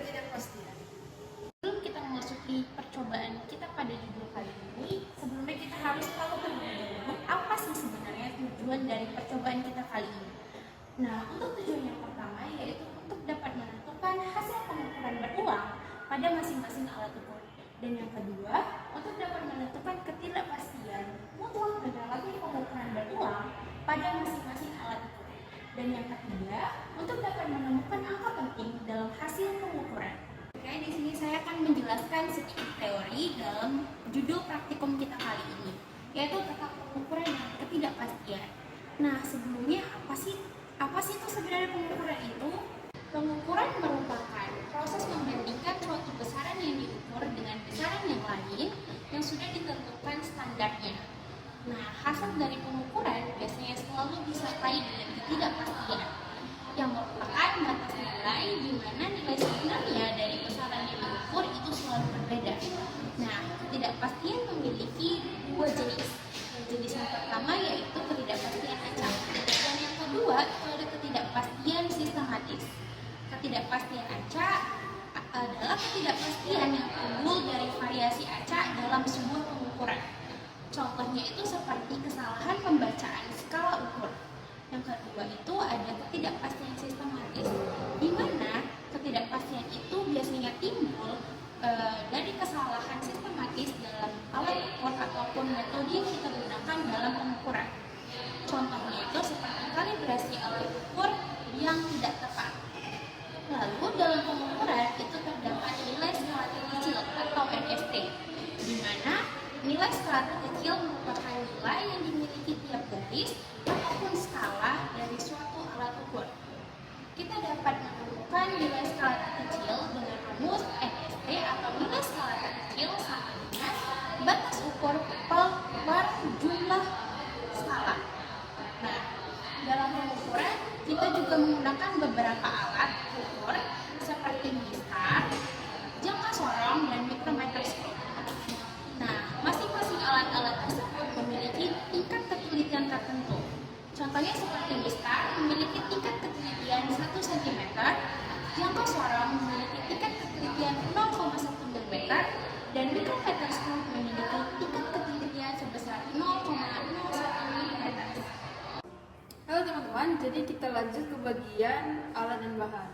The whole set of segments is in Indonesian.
ketidakpastian. Sebelum kita memasuki percobaan kita pada judul kali ini, sebelumnya kita harus tahu terlebih dahulu apa sih sebenarnya tujuan dari percobaan kita kali ini. Nah, untuk tujuan yang pertama yaitu untuk dapat menentukan hasil pengukuran berulang pada masing-masing alat ukur. Dan yang kedua, untuk dapat menentukan ketidakpastian mutual dan relatif pengukuran berulang pada masing-masing alat ukur. Dan yang ketiga, untuk dapat menemukan angka penting dalam hasil pengukuran. Oke, di sini saya akan menjelaskan sedikit teori dalam judul praktikum kita kali ini, yaitu tentang pengukuran dan ketidakpastian. Nah, sebelumnya apa sih itu sebenarnya pengukuran itu? Pengukuran merupakan proses membandingkan suatu besaran yang diukur dengan besaran yang lain yang sudah ditentukan standarnya. Nah, hasil dari pengukuran biasanya selalu disertai dengan ketidakpastian, yang merupakan batas nilai di mana nilai sebenarnya dari besaran yang diukur itu selalu berbeda. Nah, ketidakpastian memiliki dua jenis. Jenis yang pertama yaitu ketidakpastian acak, dan yang kedua itu ada ketidakpastian sistematis. Ketidakpastian acak adalah ketidakpastian yang timbul dari variasi acak dalam sebuah pengukuran. Contohnya itu seperti kesalahan pembacaan skala ukur. Yang kedua itu ada ketidakpastian sistematis, di mana ketidakpastian itu biasanya timbul dari kesalahan sistematis dalam alat ukur ataupun metode yang kita gunakan dalam pengukuran. Contohnya itu seperti kalibrasi alat ukur yang tidak tepat. Lalu dalam pengukuran itu terdapat nilai skala terkecil atau NST, di mana nilai skala terkecil merupakan nilai yang dimiliki tiap garis ataupun skala dari suatu alat ukur. Kita dapat menemukan nilai skala terkecil dengan rumus NST atau nilai skala terkecil sama dengan batas ukur per jumlah skala. Nah, dalam pengukuran kita juga menggunakan beberapa alat ukur seperti mistar, jangka sorong, dan mikrometer skop. Nah, masing-masing alat-alat tersebut memiliki tingkat ketelitian tertentu. Contohnya seperti mistar memiliki tingkat ketelitian 1 cm, jangka sorong memiliki tingkat ketelitian 0,1 mm, dan mikrometer skop memiliki tingkat ketelitian sebesar 0,01 mm. Halo teman-teman, jadi kita lanjut ke bagian alat dan bahan.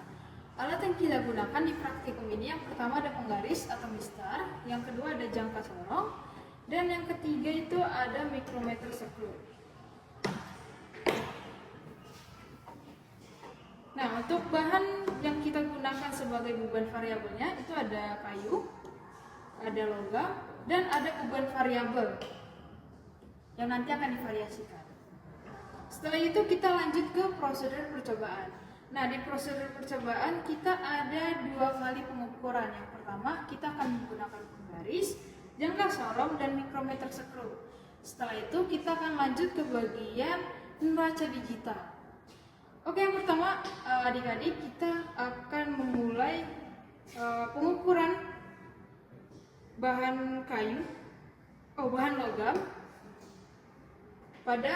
Alat yang kita gunakan di praktikum ini yang pertama ada penggaris atau mistar, yang kedua ada jangka sorong, dan yang ketiga itu ada mikrometer skop. Nah, untuk bahan yang kita gunakan sebagai beban variabelnya itu ada kayu, ada logam, dan ada beban variabel yang nanti akan divariasikan. Setelah itu kita lanjut ke prosedur percobaan. Nah, di prosedur percobaan kita ada 2 kali pengukuran. Yang pertama kita akan menggunakan penggaris, jangka sorong, dan mikrometer skop. Setelah itu kita akan lanjut ke bagian neraca digital. Oke, yang pertama adik-adik kita akan memulai pengukuran bahan logam pada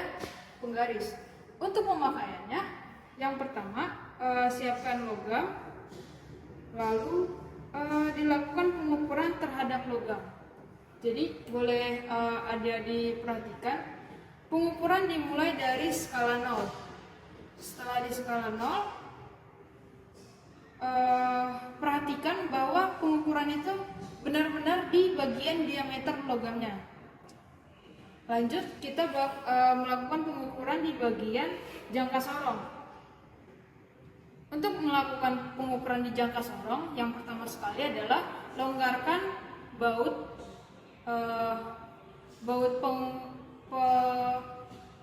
penggaris. Untuk pemakaiannya, yang pertama siapkan logam, lalu dilakukan pengukuran terhadap logam. Jadi boleh adik-adik perhatikan, pengukuran dimulai dari skala 0. Setelah di skala 0, perhatikan bahwa pengukuran itu benar-benar di bagian diameter logamnya. Lanjut, kita melakukan pengukuran di bagian jangka sorong. Untuk melakukan pengukuran di jangka sorong, yang pertama sekali adalah longgarkan baut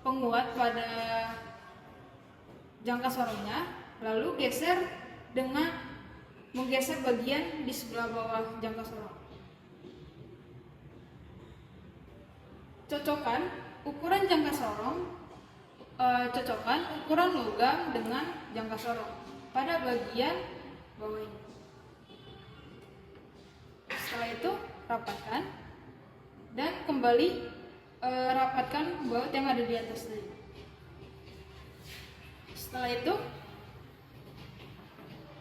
penguat pada jangka sorongnya, lalu geser dengan menggeser bagian di sebelah bawah jangka sorong. Cocokkan ukuran jangka sorong, cocokkan ukuran logam dengan jangka sorong pada bagian bawah ini. Setelah itu rapatkan dan kembali rapatkan baut yang ada di atas tadi. Setelah itu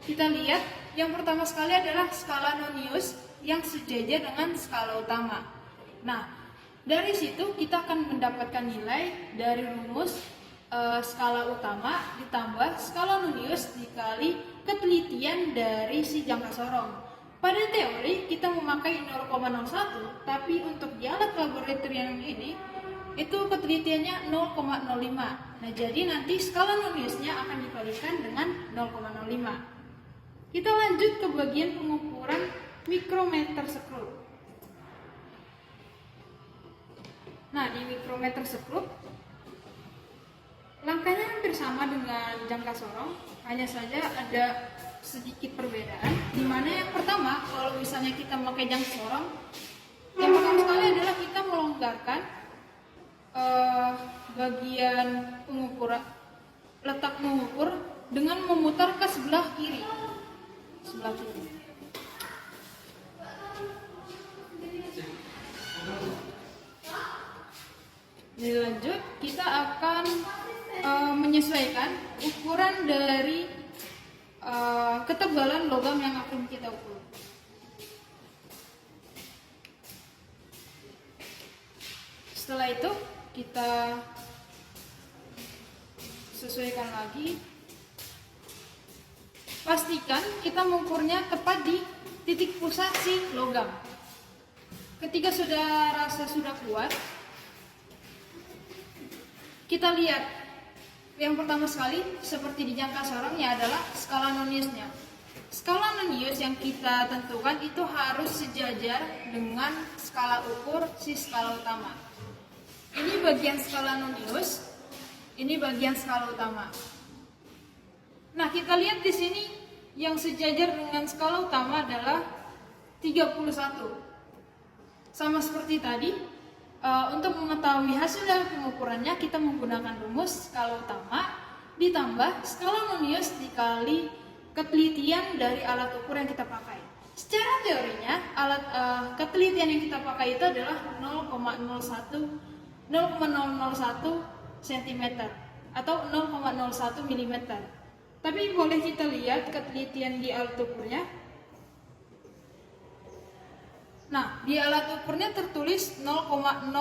kita lihat Yang pertama sekali adalah skala Nonius yang sejajar dengan skala utama. Nah, dari situ kita akan mendapatkan nilai dari rumus skala utama ditambah skala Nonius dikali ketelitian dari si jangka sorong. Pada teori kita memakai 0,01, tapi untuk di alat laboratorium ini itu ketelitiannya 0,05. Nah, jadi nanti skala Noniusnya akan dikalikan dengan 0,05. Kita lanjut ke bagian pengukuran mikrometer sekrup. Nah, di mikrometer sekrup langkahnya hampir sama dengan jangka sorong, hanya saja ada sedikit perbedaan. Di mana yang pertama, kalau misalnya kita memakai jangka sorong, yang pertama sekali adalah kita melonggarkan bagian pengukuran letak mengukur dengan memutar ke sebelah kiri. Lanjut, kita akan menyesuaikan ukuran dari ketebalan logam yang akan kita ukur. Setelah itu kita sesuaikan lagi. Pastikan kita mengukurnya tepat di titik pusat si logam. Ketika sudah rasa sudah kuat, kita lihat yang pertama sekali seperti di jangka sorongnya adalah skala Noniusnya. Skala Nonius yang kita tentukan itu harus sejajar dengan skala ukur si skala utama. Ini bagian skala Nonius, ini bagian skala utama. Nah, kita lihat di sini yang sejajar dengan skala utama adalah 31. Sama seperti tadi, untuk mengetahui hasil dari pengukurannya kita menggunakan rumus skala utama ditambah skala Nonius dikali ketelitian dari alat ukur yang kita pakai. Secara teorinya, alat ketelitian yang kita pakai itu adalah 0,001 cm atau 0,01 mm. Tapi boleh kita lihat ketelitian di alat ukurnya. Nah, di alat ukurnya tertulis 0,001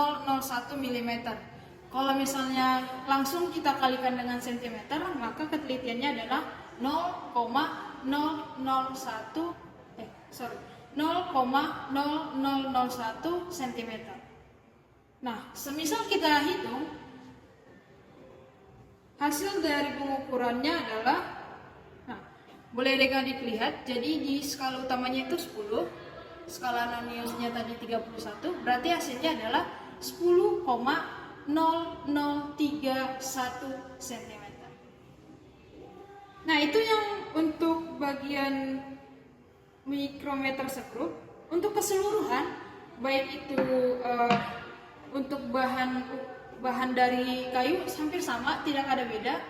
mm. Kalau misalnya langsung kita kalikan dengan cm, maka ketelitiannya adalah 0,0001 cm. Nah, semisal kita hitung hasil dari pengukurannya adalah, nah, boleh adik-adik lihat, jadi di skala utamanya itu 10, skala Noniusnya tadi 31, berarti hasilnya adalah 10,0031 cm. Nah, itu yang untuk bagian mikrometer sekrup. Untuk keseluruhan, baik itu untuk bahan dari kayu hampir sama, tidak ada beda,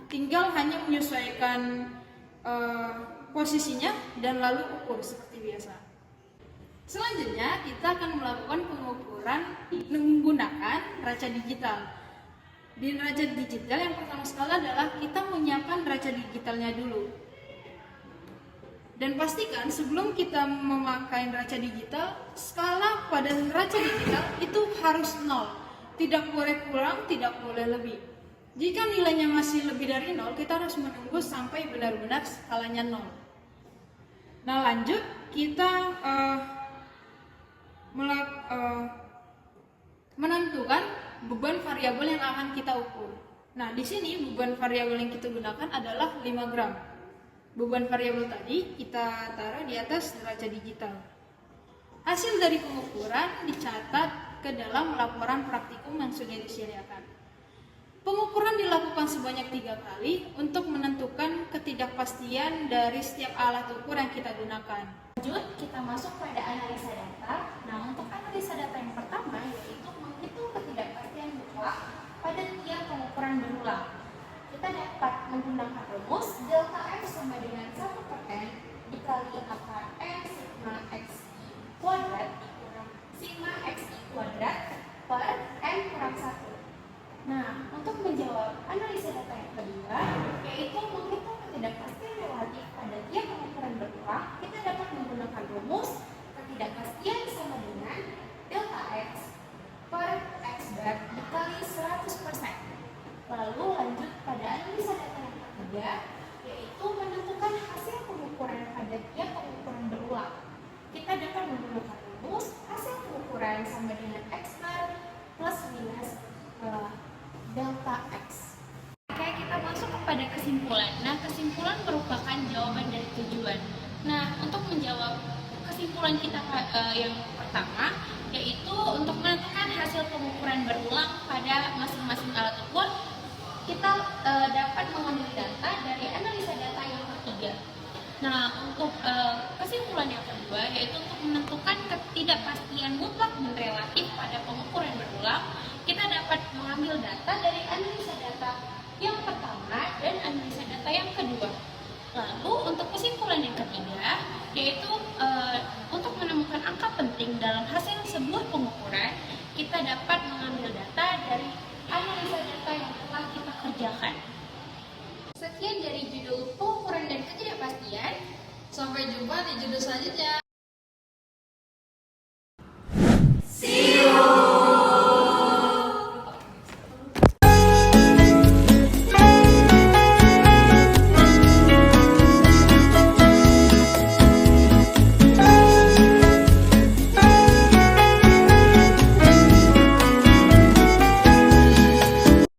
tinggal hanya menyesuaikan posisinya dan lalu ukur seperti biasa. Selanjutnya kita akan melakukan pengukuran menggunakan raca digital. Di raca digital yang pertama sekali adalah kita menyiapkan raca digitalnya dulu. Dan pastikan sebelum kita memakai raca digital, skala pada raca digital itu harus 0. Tidak boleh kurang, tidak boleh lebih. Jika nilainya masih lebih dari 0, kita harus menunggu sampai benar-benar skalanya 0. Nah, lanjut kita menentukan beban variabel yang akan kita ukur. Nah, di sini beban variabel yang kita gunakan adalah 5 gram. Beban variabel tadi kita taruh di atas raca digital. Hasil dari pengukuran dicatat ke dalam laporan praktikum yang sudah disediakan. Pengukuran dilakukan sebanyak 3 kali untuk menentukan ketidakpastian dari setiap alat ukur yang kita gunakan. Lanjut, kita masuk pada analisa data. Nah, untuk analisa data yang pertama yaitu menghitung ketidakpastian mutlak pada tiap pengukuran berulang. Kita dapat menggunakan rumus delta F sama dengan 1/n dikali akar n sigma x kuadrat dikurang sigma x kuadrat per n kurang 1. Nah, untuk menjawab analisa data yang kedua, yaitu menghitung ketidakpastian relatif pada tiap pengukuran berulang, Nah, untuk menjawab kesimpulan kita yang pertama, yaitu untuk menentukan hasil pengukuran berulang pada masing-masing alat ukur, kita dapat mengambil data dari analisa data yang ketiga. Nah, untuk kesimpulan yang kedua, yaitu untuk menentukan ketidakpastian mutlak dan relatif pada pengukuran berulang, kita dapat mengambil data dari analisa data yang pertama dan analisa data yang kedua. Lalu untuk kesimpulan yang ketiga, yaitu untuk menemukan angka penting dalam hasil sebuah pengukuran, kita dapat mengambil data dari analisa data yang telah kita kerjakan. Sekian dari judul pengukuran dan ketidakpastian. Sampai jumpa di judul selanjutnya.